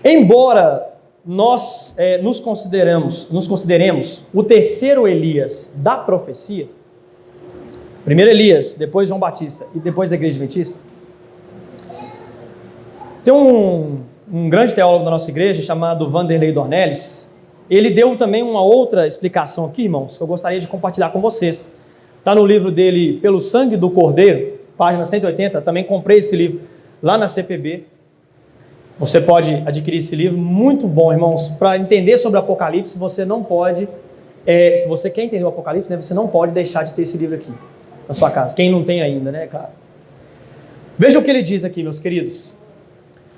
Embora nós nos consideremos o terceiro Elias da profecia, primeiro Elias, depois João Batista e depois a Igreja Adventista, tem um grande teólogo da nossa igreja chamado Vanderlei Dornelles. Ele deu também uma outra explicação aqui, irmãos, que eu gostaria de compartilhar com vocês. Está no livro dele, Pelo Sangue do Cordeiro, página 180, também comprei esse livro lá na CPB. Você pode adquirir esse livro, muito bom, irmãos, para entender sobre o Apocalipse. Você não pode, se você quer entender o Apocalipse, né, você não pode deixar de ter esse livro aqui na sua casa. Quem não tem ainda, né, claro. Veja o que ele diz aqui, meus queridos.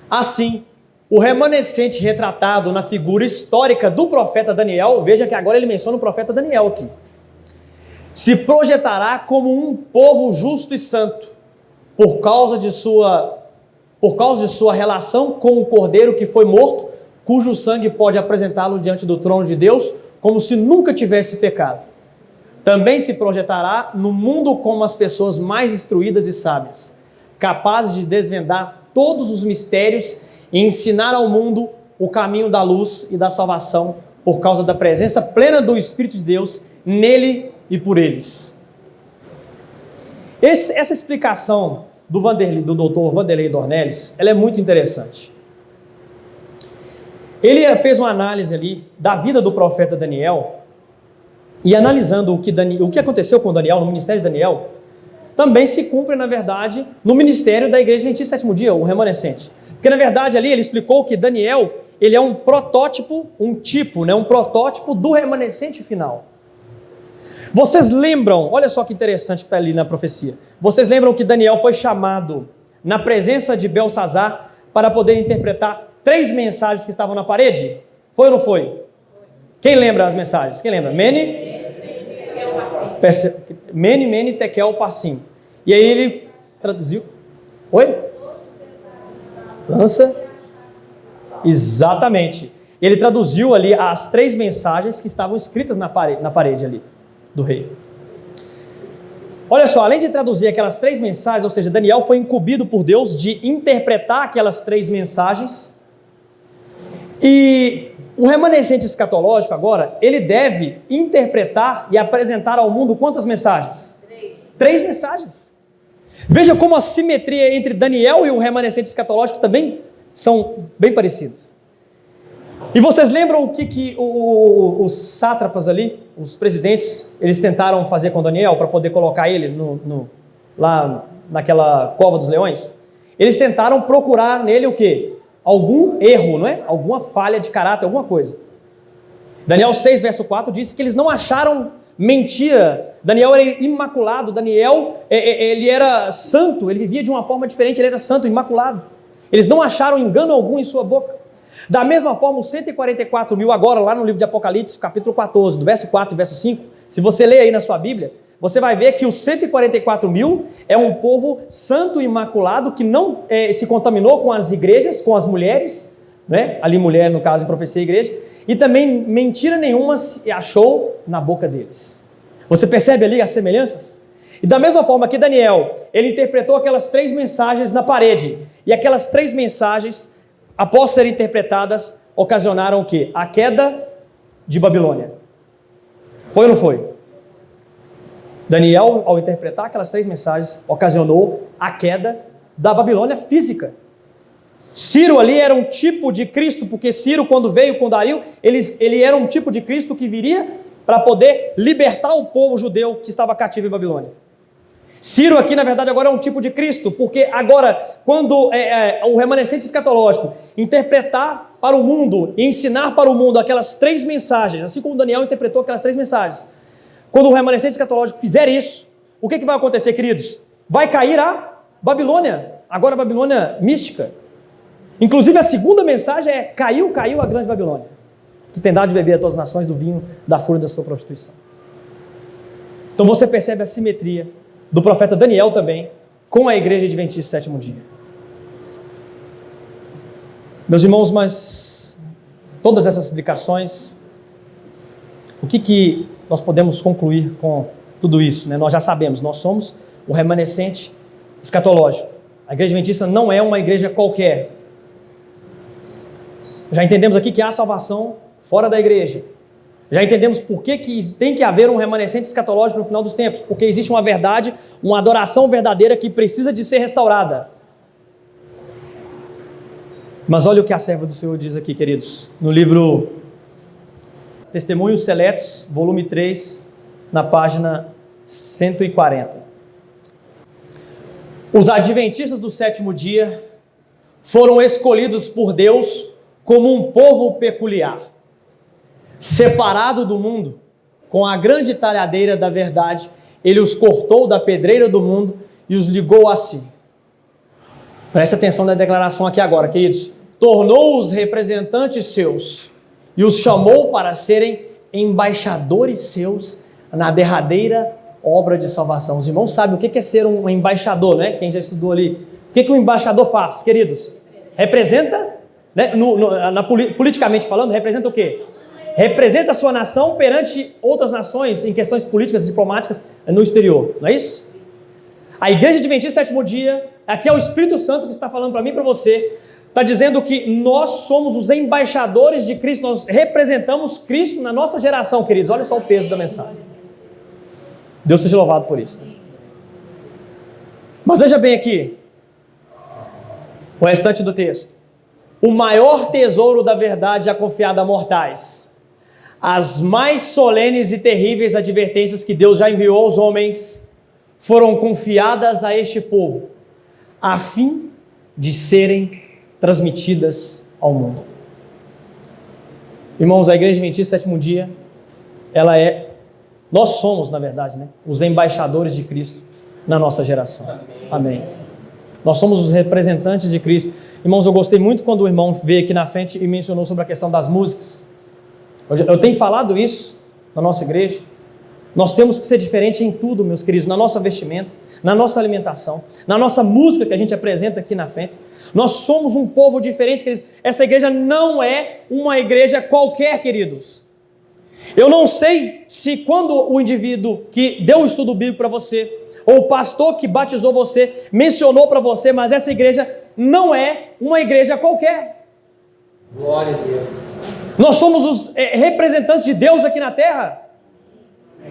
Assim, o remanescente retratado na figura histórica do profeta Daniel, veja que agora ele menciona o profeta Daniel aqui, se projetará como um povo justo e santo, por causa de sua relação com o Cordeiro que foi morto, cujo sangue pode apresentá-lo diante do trono de Deus, como se nunca tivesse pecado. Também se projetará no mundo como as pessoas mais instruídas e sábias, capazes de desvendar todos os mistérios e ensinar ao mundo o caminho da luz e da salvação, por causa da presença plena do Espírito de Deus nele e por eles. Essa explicação do Dr. Vanderlei Dornelles, ela é muito interessante. Ele fez uma análise ali da vida do profeta Daniel, e analisando o que aconteceu com Daniel, no ministério de Daniel, também se cumpre, na verdade, no ministério da Igreja Adventista Sétimo Dia, o remanescente. Porque, na verdade, ali ele explicou que Daniel, ele é um protótipo, um protótipo do remanescente final. Vocês lembram, olha só que interessante que está ali na profecia, vocês lembram que Daniel foi chamado na presença de Belsazar para poder interpretar 3 mensagens que estavam na parede? Foi ou não foi? Quem lembra as mensagens? Quem lembra? Mene, Tekel, Parsim. E aí ele traduziu. Oi? Lança. Exatamente. Ele traduziu ali as 3 mensagens que estavam escritas na parede ali do rei. Olha só, além de traduzir aquelas 3 mensagens, ou seja, Daniel foi incumbido por Deus de interpretar aquelas 3 mensagens. E o remanescente escatológico agora, ele deve interpretar e apresentar ao mundo quantas mensagens? 3 mensagens. Veja como a simetria entre Daniel e o remanescente escatológico também são bem parecidas. E vocês lembram o que os sátrapas ali, os presidentes, eles tentaram fazer com Daniel para poder colocar ele lá naquela cova dos leões? Eles tentaram procurar nele o quê? Algum erro, não é? Alguma falha de caráter, alguma coisa. Daniel 6, verso 4 diz que eles não acharam mentira. Daniel era imaculado, Daniel ele era santo, ele vivia de uma forma diferente, ele era santo, imaculado. Eles não acharam engano algum em sua boca. Da mesma forma, os 144 mil, agora lá no livro de Apocalipse, capítulo 14, do verso 4 e verso 5, se você ler aí na sua Bíblia, você vai ver que os 144 mil é um povo santo e imaculado que não se contaminou com as igrejas, com as mulheres, né? Ali mulher, no caso, em profecia igreja, e também mentira nenhuma se achou na boca deles. Você percebe ali as semelhanças? E da mesma forma que Daniel, ele interpretou aquelas 3 mensagens na parede, e aquelas 3 mensagens, após serem interpretadas, ocasionaram o quê? A queda de Babilônia. Foi ou não foi? Daniel, ao interpretar aquelas 3 mensagens, ocasionou a queda da Babilônia física. Ciro ali era um tipo de Cristo, porque Ciro, quando veio com Dario, ele era um tipo de Cristo que viria para poder libertar o povo judeu que estava cativo em Babilônia. Ciro aqui, na verdade, agora é um tipo de Cristo, porque agora, quando o remanescente escatológico interpretar para o mundo, ensinar para o mundo aquelas 3 mensagens, assim como Daniel interpretou aquelas 3 mensagens, quando o remanescente escatológico fizer isso, o que vai acontecer, queridos? Vai cair a Babilônia, agora a Babilônia mística. Inclusive a segunda mensagem é: caiu a grande Babilônia, que tem dado de beber a todas as nações do vinho da fúria da sua prostituição. Então você percebe a simetria do profeta Daniel também com a igreja adventista do 7º dia. Meus irmãos, mas todas essas explicações, o que nós podemos concluir com tudo isso, né? Nós já sabemos, nós somos o remanescente escatológico. A igreja adventista não é uma igreja qualquer. Já entendemos aqui que há salvação fora da igreja. Já entendemos por que tem que haver um remanescente escatológico no final dos tempos. Porque existe uma verdade, uma adoração verdadeira que precisa de ser restaurada. Mas olha o que a serva do Senhor diz aqui, queridos. No livro Testemunhos Seletos, volume 3, na página 140. Os adventistas do 7º dia foram escolhidos por Deus como um povo peculiar, separado do mundo, com a grande talhadeira da verdade. Ele os cortou da pedreira do mundo e os ligou a si. Preste atenção na declaração aqui agora, queridos. Tornou-os representantes seus e os chamou para serem embaixadores seus na derradeira obra de salvação. Os irmãos sabem o que é ser um embaixador, né? Quem já estudou ali. O que um embaixador faz, queridos? Representa, né? Politicamente falando, representa o quê? Representa a sua nação perante outras nações em questões políticas e diplomáticas no exterior, não é isso? A igreja adventista 7º dia, aqui é o Espírito Santo que está falando para mim e para você, está dizendo que nós somos os embaixadores de Cristo, nós representamos Cristo na nossa geração, queridos. Olha só o peso da mensagem. Deus seja louvado por isso. Mas veja bem aqui, o restante do texto. O maior tesouro da verdade é confiado a mortais. As mais solenes e terríveis advertências que Deus já enviou aos homens foram confiadas a este povo, a fim de serem transmitidas ao mundo. Irmãos, a igreja adventista 7º dia, nós somos, na verdade, né, os embaixadores de Cristo na nossa geração. Amém. Nós somos os representantes de Cristo. Irmãos, eu gostei muito quando o irmão veio aqui na frente e mencionou sobre a questão das músicas. Eu tenho falado isso na nossa igreja. Nós temos que ser diferente em tudo, meus queridos, na nossa vestimenta, na nossa alimentação, na nossa música que a gente apresenta aqui na frente. Nós somos um povo diferente, queridos. Essa igreja não é uma igreja qualquer, queridos. Eu não sei se quando o indivíduo que deu o estudo bíblico para você, ou o pastor que batizou você, mencionou para você, mas essa igreja não é uma igreja qualquer. Glória a Deus. Nós somos os representantes de Deus aqui na terra,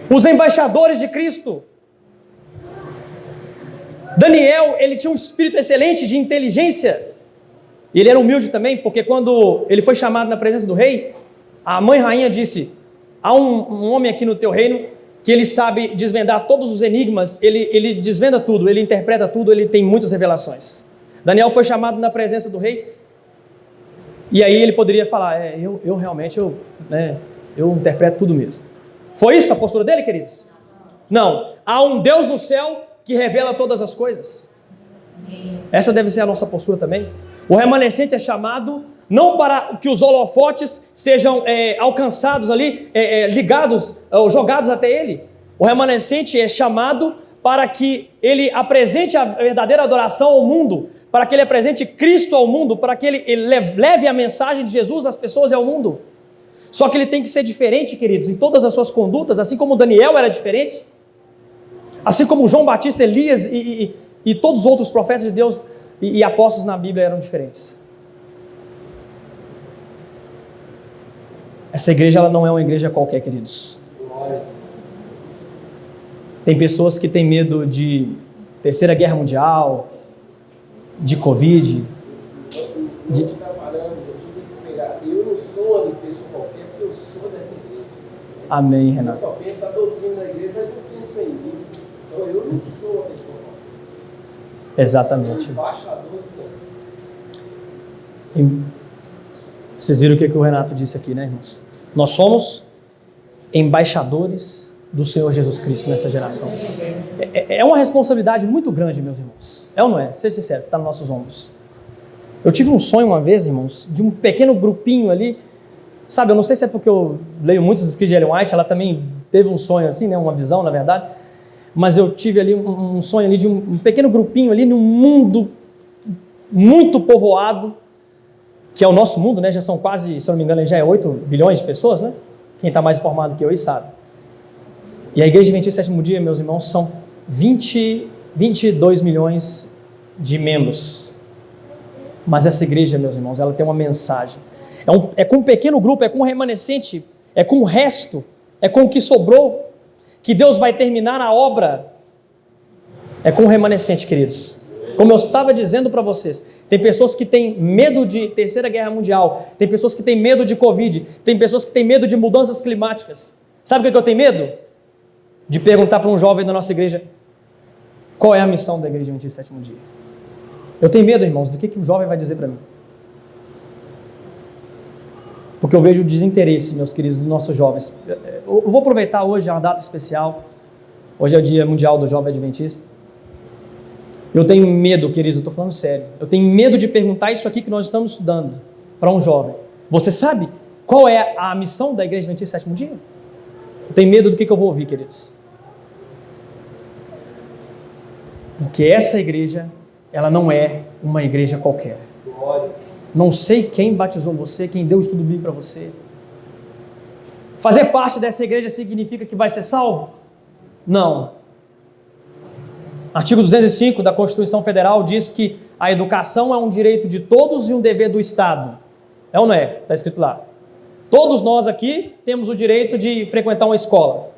os embaixadores de Cristo. Daniel, ele tinha um espírito excelente de inteligência, e ele era humilde também, porque quando ele foi chamado na presença do rei, a mãe rainha disse: há um homem aqui no teu reino que ele sabe desvendar todos os enigmas, ele desvenda tudo, ele interpreta tudo, ele tem muitas revelações. Daniel foi chamado na presença do rei, e aí ele poderia falar: eu realmente interpreto tudo mesmo. Foi isso a postura dele, queridos? Não, há um Deus no céu que revela todas as coisas. Essa deve ser a nossa postura também. O remanescente é chamado não para que os holofotes sejam alcançados ali, ligados ou jogados até ele. O remanescente é chamado para que ele apresente a verdadeira adoração ao mundo, para que ele apresente Cristo ao mundo, para que ele leve a mensagem de Jesus às pessoas e ao mundo. Só que ele tem que ser diferente, queridos, em todas as suas condutas, assim como Daniel era diferente, assim como João Batista, Elias e todos os outros profetas de Deus e apóstolos na Bíblia eram diferentes. Essa igreja ela não é uma igreja qualquer, queridos. Tem pessoas que têm medo de Terceira Guerra Mundial, de Covid. Eu não sou uma pessoa qualquer, porque eu sou dessa igreja. Amém, Renato. Eu só penso na doutrina da igreja, mas não penso em mim. Então eu não sou a pessoa qualquer. Exatamente. Embaixador do Senhor. Vocês viram o que o Renato disse aqui, né, irmãos? Nós somos embaixadores do Senhor Jesus Cristo nessa geração. É uma responsabilidade muito grande, meus irmãos. É ou não é? Seja sincero, que está nos nossos ombros. Eu tive um sonho uma vez, irmãos, de um pequeno grupinho ali. Sabe, eu não sei se é porque eu leio muitos escritos de Ellen White, ela também teve um sonho assim, né, uma visão, na verdade. Mas eu tive ali um sonho ali de um pequeno grupinho ali num mundo muito povoado, que é o nosso mundo, né? Já são quase, se eu não me engano, já é 8 bilhões de pessoas, né? Quem está mais informado que eu aí sabe. E a Igreja Adventista do Sétimo Dia, meus irmãos, são 22 milhões de membros. Mas essa igreja, meus irmãos, ela tem uma mensagem. É com um pequeno grupo, é com um remanescente, é com o resto, é com o que sobrou, que Deus vai terminar a obra. É com o remanescente, queridos. Como eu estava dizendo para vocês, tem pessoas que têm medo de Terceira Guerra Mundial, tem pessoas que têm medo de Covid, tem pessoas que têm medo de mudanças climáticas. Sabe o que eu tenho medo? De perguntar para um jovem da nossa igreja, qual é a missão da Igreja Adventista do Sétimo Dia? Eu tenho medo, irmãos, do que o jovem vai dizer para mim. Porque eu vejo o desinteresse, meus queridos, dos nossos jovens. Eu vou aproveitar hoje, é uma data especial, hoje é o Dia Mundial do Jovem Adventista. Eu tenho medo, queridos, eu estou falando sério, eu tenho medo de perguntar isso aqui que nós estamos estudando para um jovem. Você sabe qual é a missão da Igreja Adventista do Sétimo Dia? Eu tenho medo do que eu vou ouvir, queridos. Porque essa igreja, ela não é uma igreja qualquer. Não sei quem batizou você, quem deu o estudo bíblico para você. Fazer parte dessa igreja significa que vai ser salvo? Não. Artigo 205 da Constituição Federal diz que a educação é um direito de todos e um dever do Estado. É ou não é? Está escrito lá. Todos nós aqui temos o direito de frequentar uma escola.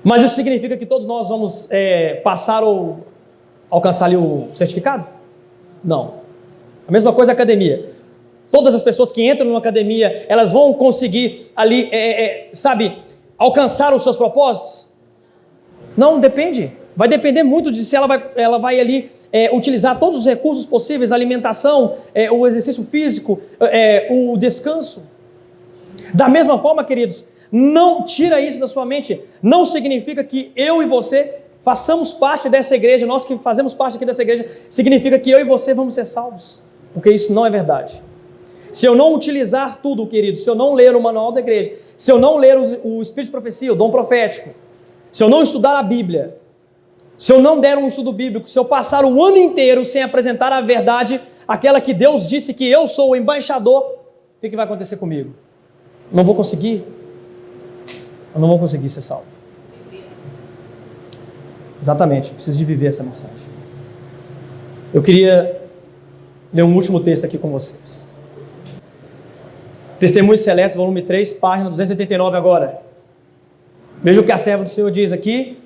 Mas isso significa que todos nós vamos passar ou alcançar ali o certificado? Não. A mesma coisa a academia. Todas as pessoas que entram numa academia, elas vão conseguir ali, alcançar os seus propósitos? Não, depende. Vai depender muito de se ela vai ali utilizar todos os recursos possíveis, a alimentação, o exercício físico, o descanso. Da mesma forma, queridos, não tira isso da sua mente. Não significa que eu e você façamos parte dessa igreja, nós que fazemos parte aqui dessa igreja, significa que eu e você vamos ser salvos. Porque isso não é verdade. Se eu não utilizar tudo, querido, se eu não ler o manual da igreja, se eu não ler o Espírito de Profecia, o dom profético, se eu não estudar a Bíblia, se eu não der um estudo bíblico, se eu passar o ano inteiro sem apresentar a verdade, aquela que Deus disse que eu sou o embaixador, o que vai acontecer comigo? Não vou conseguir? Eu não vou conseguir ser salvo. Exatamente, eu preciso de viver essa mensagem. Eu queria ler um último texto aqui com vocês. Testemunhos Celestes, volume 3, página 289 agora. Veja o que a serva do Senhor diz aqui.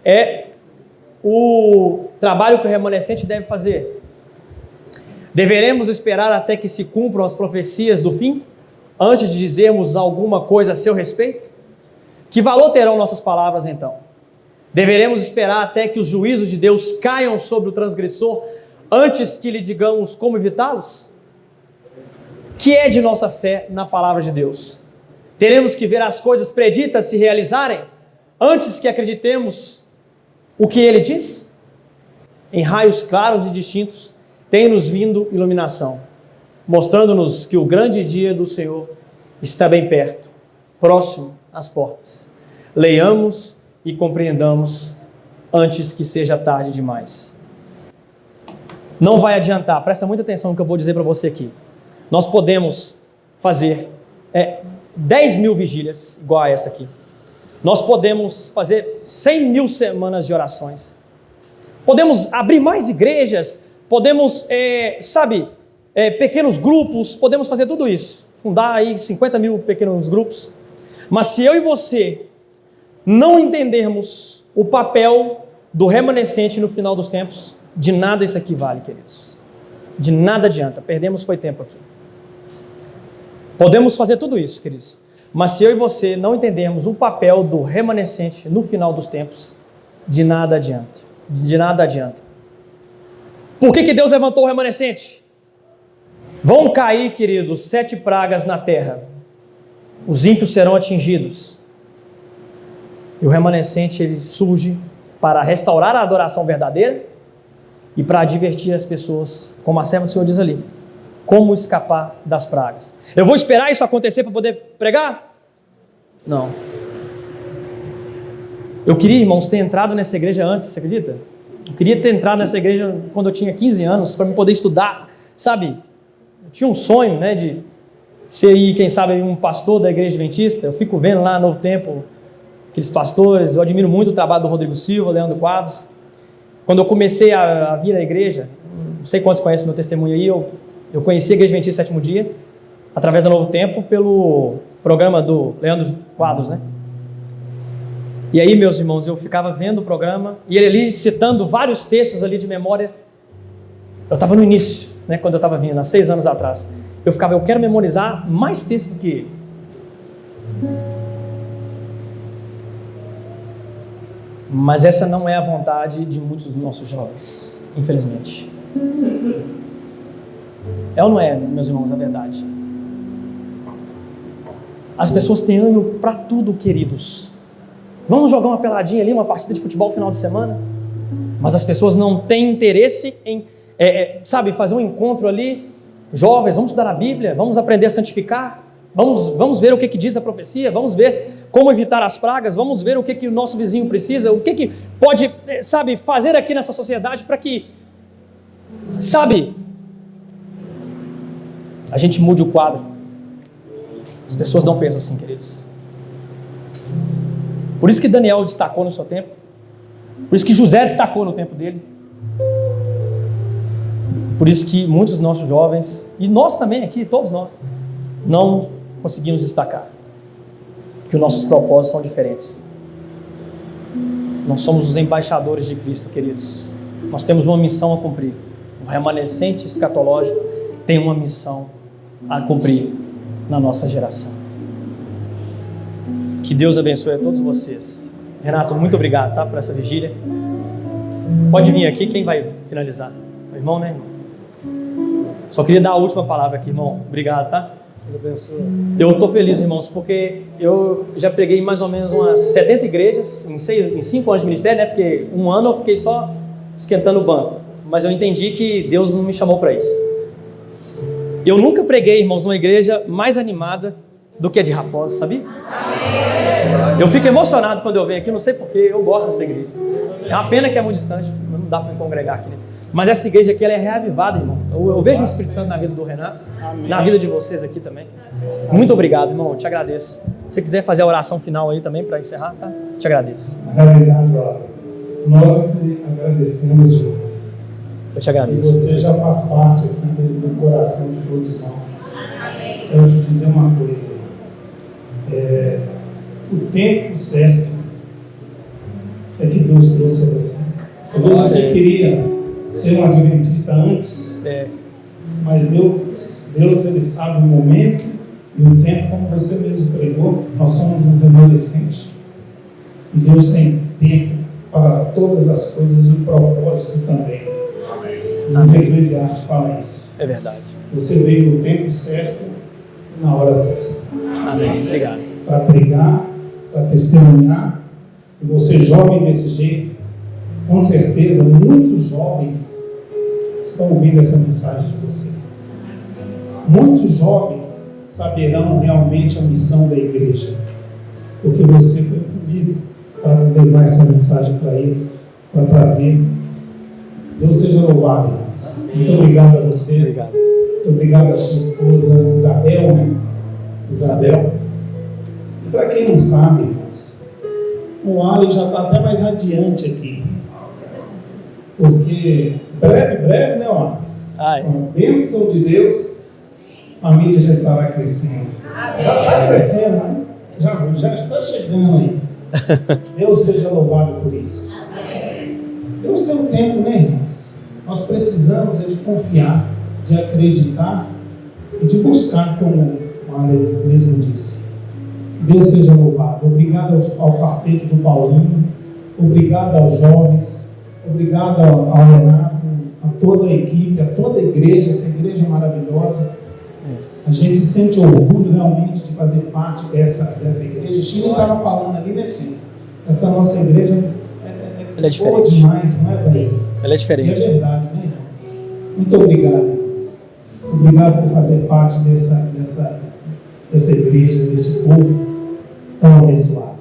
É o trabalho que o remanescente deve fazer. Deveremos esperar até que se cumpram as profecias do fim, antes de dizermos alguma coisa a seu respeito? Que valor terão nossas palavras então? Deveremos esperar até que os juízos de Deus caiam sobre o transgressor, antes que lhe digamos como evitá-los? Que é de nossa fé na palavra de Deus? Teremos que ver as coisas preditas se realizarem, antes que acreditemos o que ele diz? Em raios claros e distintos, tem-nos vindo iluminação, mostrando-nos que o grande dia do Senhor está bem perto, próximo às portas. Leiamos e compreendamos antes que seja tarde demais. Não vai adiantar, presta muita atenção no que eu vou dizer para você aqui. Nós podemos fazer 10 mil vigílias, igual a essa aqui. Nós podemos fazer 100 mil semanas de orações. Podemos abrir mais igrejas, podemos, pequenos grupos, podemos fazer tudo isso. Fundar aí 50 mil pequenos grupos. Mas se eu e você não entendermos o papel do remanescente no final dos tempos, de nada isso aqui vale, queridos. De nada adianta, perdemos foi tempo aqui. Podemos fazer tudo isso, queridos. Mas se eu e você não entendermos o papel do remanescente no final dos tempos, de nada adianta. De nada adianta. Por que Deus levantou o remanescente? Vão cair, queridos, 7 pragas na terra. Os ímpios serão atingidos. E o remanescente, ele surge para restaurar a adoração verdadeira e para advertir as pessoas, como a serva do Senhor diz ali, como escapar das pragas. Eu vou esperar isso acontecer para poder pregar? Não. Eu queria, irmãos, ter entrado nessa igreja antes, você acredita? Eu queria ter entrado nessa igreja quando eu tinha 15 anos, para me poder estudar, sabe? Eu tinha um sonho, né, de ser aí, quem sabe, um pastor da igreja adventista. Eu fico vendo lá no Novo Tempo, aqueles pastores. Eu admiro muito o trabalho do Rodrigo Silva, Leandro Quadros. Quando eu comecei a vir à igreja, não sei quantos conhecem meu testemunho aí, eu conheci a igreja adventista Sétimo Dia, através do Novo Tempo, pelo programa do Leandro Quadros, né? E aí, meus irmãos, eu ficava vendo o programa, e ele ali citando vários textos ali de memória. Eu estava no início, né, quando eu estava vindo, há 6 anos atrás. Eu quero memorizar mais textos do que ele. Mas essa não é a vontade de muitos dos nossos jovens, infelizmente. É ou não é, meus irmãos, a verdade? As pessoas têm ânimo para tudo, queridos. Vamos jogar uma peladinha ali, uma partida de futebol no final de semana? Mas as pessoas não têm interesse em, fazer um encontro ali. Jovens, vamos estudar a Bíblia, vamos aprender a santificar, vamos ver o que diz a profecia, vamos ver como evitar as pragas, vamos ver o que o nosso vizinho precisa, o que pode, fazer aqui nessa sociedade para que, a gente mude o quadro. As pessoas não pensam assim, queridos. Por isso que Daniel destacou no seu tempo. Por isso que José destacou no tempo dele. Por isso que muitos dos nossos jovens, e nós também aqui, todos nós, não conseguimos destacar. Que os nossos propósitos são diferentes. Nós somos os embaixadores de Cristo, queridos. Nós temos uma missão a cumprir. O remanescente escatológico tem uma missão a cumprir na nossa geração. Que Deus abençoe a todos vocês. Renato, muito obrigado, tá, por essa vigília. Pode vir aqui, quem vai finalizar? O irmão, né, irmão? Só queria dar a última palavra aqui, irmão. Obrigado, tá? Deus abençoe. Eu estou feliz, irmãos, porque eu já preguei mais ou menos umas 70 igrejas em 5 anos de ministério, né? Porque 1 ano eu fiquei só esquentando o banco. Mas eu entendi que Deus não me chamou para isso. Eu nunca preguei, irmãos, numa igreja mais animada do que a de Raposa, sabia? Eu fico emocionado quando eu venho aqui, não sei porquê, eu gosto dessa igreja. É uma pena que é muito distante, não dá para me congregar aqui, né? Mas essa igreja aqui, ela é reavivada, irmão. Eu vejo o Espírito Santo na vida do Renato, na vida de vocês aqui também. Muito obrigado, irmão, eu te agradeço. Se você quiser fazer a oração final aí também para encerrar, tá? Te agradeço. Na realidade, nós agradecemos demais. Eu te agradeço. E você já faz parte aqui do coração de todos nós. Eu vou te dizer uma coisa. O tempo certo é que Deus trouxe a você. Talvez você queria ser um adventista antes, mas Deus ele sabe o momento e o tempo, como você mesmo pregou. Nós somos um adolescente e Deus tem tempo para todas as coisas e o propósito também. O Eclesiastes fala isso. É verdade. Você veio no tempo certo e na hora certa. Amém. Obrigado. Para pregar, para testemunhar. E você jovem desse jeito, com certeza muitos jovens estão ouvindo essa mensagem de você. Muitos jovens saberão realmente a missão da igreja, porque você foi comigo para levar essa mensagem para eles, para trazer. Deus seja louvado, irmãos. Muito obrigado a você. Obrigado. Muito obrigado à sua esposa Isabel. E para quem não sabe, irmãos, o Ali já está até mais adiante aqui. Porque breve, né, Wallace? Com a bênção de Deus, a família já estará crescendo. Já está crescendo, né? Já está chegando aí. Deus seja louvado por isso. Deus tem um tempo, né, irmãos? Nós precisamos de confiar, de acreditar e de buscar, como o Ale mesmo disse. Deus seja louvado. Obrigado ao quarteto do Paulinho, Obrigado aos jovens, obrigado ao Renato, a toda a equipe, a toda a igreja, essa igreja maravilhosa. A gente sente orgulho realmente de fazer parte dessa igreja. Chile estava falando ali, né, Chile? Essa nossa igreja ela é diferente. Boa demais, não é, Vanessa? Ela é diferente. E é verdade, né, irmãos? Muito obrigado, Deus. Obrigado por fazer parte dessa igreja, desse povo tão abençoado.